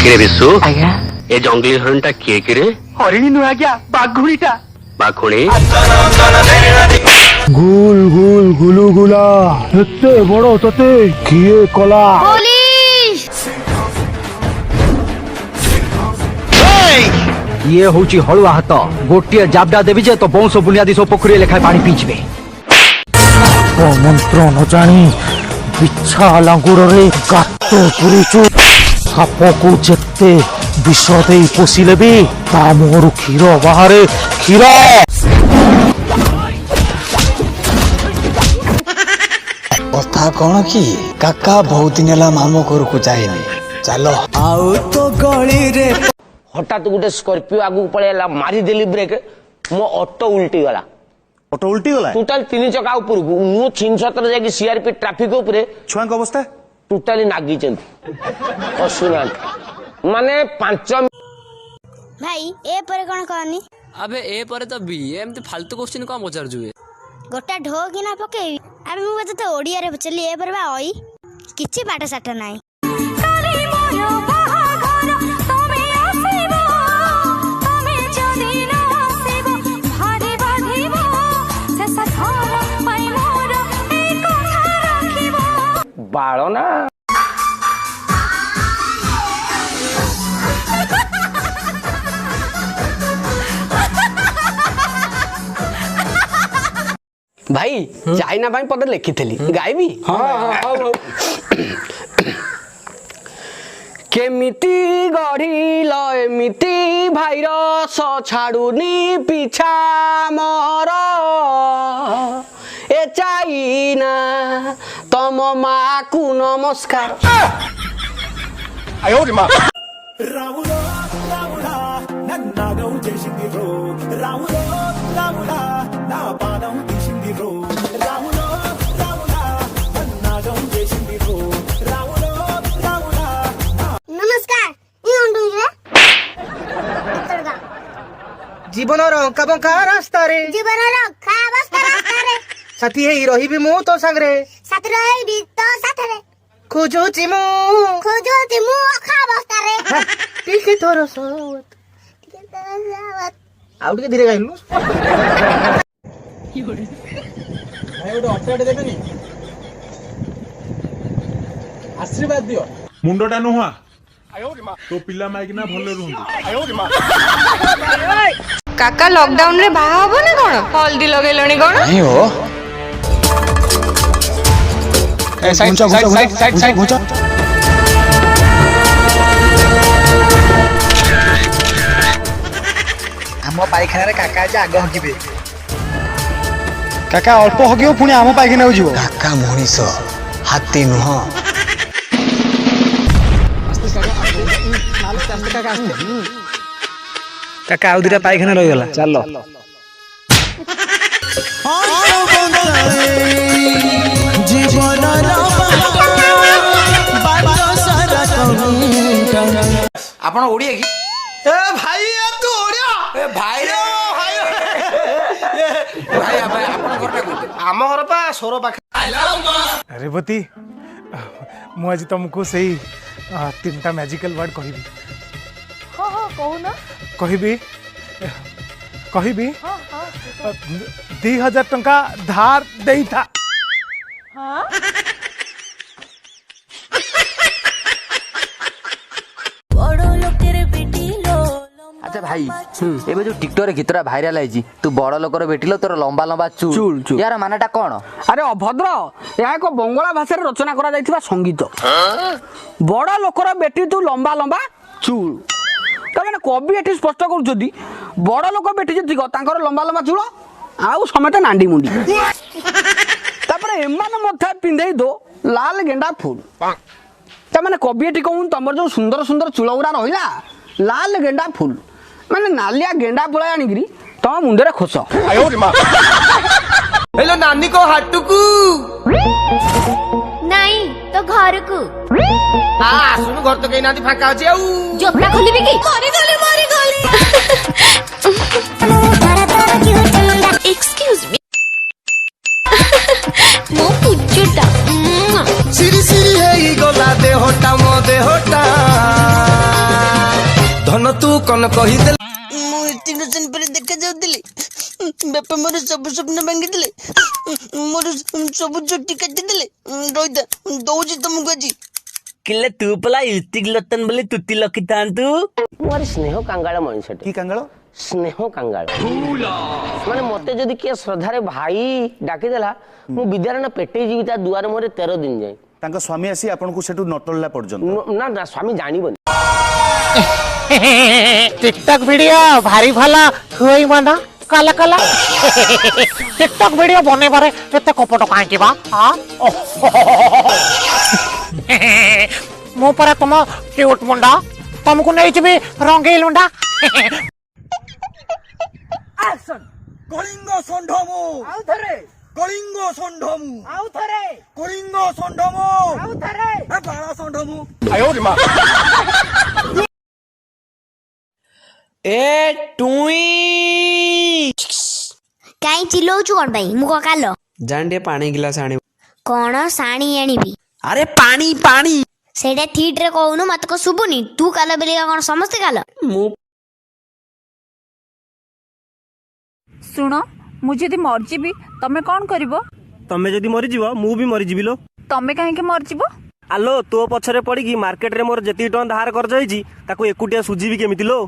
किरे विशु आज्ञा ए जंगली हरणटा किए किरे हरिणी नु आज्ञा बाघुणीटा बाखुणी गुल गुल गुलु गुला एते बड़ तते किए कला ये होची हलुआ हाथ गोटे जाबडा देवी जे तो बंश बुनियादी सब पोखरी लेखा पानी पीछबे ओ मंत्र न जानी बिच्छा लांगुर रे गात पुरीचु साप को जेते विष दे पोषिले भी ता मोर क्षीर बाहरे क्षीर कथा कौन कि काका बहुत दिन है मामू घर को जाए चलो आउ तो गली रे हठात गोटे स्कॉर्पियो आगु पळेला मारी देली ब्रेक मो ऑटो उल्टी गला टोटाल 3 चका ऊपर को मु छिन छतर जाकी सीआरपी ट्रैफिक ऊपर छुआ अवस्था टोटाली नागी चंती असुना माने 5 भाई ए पर कोन कहनी अबे ए पर तो बी एमती फालतू क्वेश्चन को पचार जुए गोटा ढो कि ना पकेई अबे मु बते तो ओडिया रे पचली ए पर बा ओई किछि पाठ साठ नाही बाळो ना भाई चाइना भाई पद लिखी थी गायबी केमिति गढ़िल एमिति भाइरस छाड़ुनी पिछा मोर ए चाइना तम माँ को नमस्कार जीवन रंका बंका रास्ता रे जीवन रखा बस्ता रास्ता रे साथी हे रहिबी मु तो संगरे साथ रही तो साथ रे खोजुची मु खा बस्ता रे ठीक तोर सोत आउ के धीरे गाइलु भाई ओटे अपडेट देबेनी आशीर्वाद दियो मुंडटा नुहा तो पिला माइक ना भले रुंदी काका लॉकडाउन रे बाहा हबो ना कोन हल्दी लगेलणी कोन नहीं हो ए साइड हम पाइखाना रे काका जे आग हगिबे काका अल्प हगियो पुणी आम पाइखाना हो जीवो काका मनीष हाथी नुह काका आउ दिरा पाइखाना रहि गला चलो आपण ओडिया की ए भाई तू ओडिया ए भाई रे भाई आपण घरटा कोते आम घर पा सोरो पाखे रेवती मु आज तुमको सही 3टा मैजिकल वर्ड कहबी हो हो कहू ना कहबी 2000 टंका धार देई था हां अच्छा भाई एबे जो टिकटॉक रे गीतरा भाइराल आइजी तू बड़ लोकर बेटिलो तोर लंबा लंबा चूल यार मानेटा कोन अरे अभद्र या एक बंगला भाषा रे रचना करा जाइथिबा संगीत बड़ लोकर बेटी तू लंबा लंबा चूल त माने कवि एठी स्पष्ट करू जदी बड़ लोक बेटी जदी तांकर लंबा लंबा चूल आउ समेत नांडी मुंडी तापर एमान मथा पिंधै दो लाल गेंडा फूल त माने कवि एठी कहून तमर जो सुंदर सुंदर चूल उरा रहिला लाल गेंडा फूल माने नालिया गेंडा फूल आनिगिरी तम मुंडे रे खोस हेलो नानी को हाटुकू नहीं तो घर को सुन घर तो कहीं ना फाका अच्छे जोपड़ा खोलिबी की मारी गली एक्सक्यूज मी मो पुजुटा सिरी सिरी हे गला देहटा मो देहटा ମୁଁ ଏତିକି ଦିନ ପରେ ଦେଖା ଯାଉଥିଲି ବାପା ମୋର ସବୁ ସ୍ୱପ୍ନ ଭାଙ୍ଗିଥିଲେ ମୋର ସବୁ ଚୁଟି କାଟିଦେଲେ ରହିଥା ଦଉଛି ତମକୁ ଆଜି କିଲେ ତୁ ପଲା ଇତିକ ଲତନ ବୋଲି ତୁତି ଲଖିଥାନ୍ତୁ ମୋର ସ୍ନେହ କାଙ୍ଗାଳ ମଣିଷଟେ କି କାଙ୍ଗଳ ସ୍ନେହ କାଙ୍ଗାଳ ମାନେ ମତେ ଯଦି କିଏ ଶ୍ରଦ୍ଧାରେ ଭାଇ ଡାକିଦେଲା ମୁଁ ବିଦ୍ୟାରଣ୍ୟ ପେଟେଇ ଯିବି ତା ଦୁଆରେ ମୋର 13 ଦିନ ଯାଏ ତାଙ୍କ ସ୍ୱାମୀ ଆସି ଆପଣଙ୍କୁ ସେଠୁ ନଟଳିଲା ପର୍ଯ୍ୟନ୍ତ ନା ନା ସ୍ୱାମୀ ଜାଣିବନି टिकटॉक वीडियो भारी भला हुई मन काला काला टिकटॉक वीडियो बने बारे एते कपट काहे बा मो पर तुम क्यूट मुंडा तुमको नहीं छिबी रंगील मुंडा एक्शन कलिंग संढमु आउ थरे कलिंग संढमु आउ थरे कलिंग संढमु आउ थरे ए बाळा संढमु ए टुई କାଇଁ ଚିଲଉଛୁ କଣ ପାଇଁ ମୁଁ କଣ କାଲ जान दे पानी गिलास आने କଣ ଶାଣି ଆଣିବି अरे पानी पानी ସେଇଟା ଠିକରେ କହୁନୁ ମତେ କଣ ଶୁଭୁନି ତୁ କାଲ ବେଲିକା କଣ ସମସ୍ତେ କାଲ मु ଶୁଣ ମୁଁ ଯଦି ମରିଯିବି ତମେ କଣ କରିବ तमे जदी मरि जीव मु भी मरि जीविलो ତମେ କାହିଁକି ମରିଯିବ आलो तो पछरे पड़ी मार्केट रे मोर जेती टन धार कर जाईची ताको एकुटिया सुजीबी केमिति लो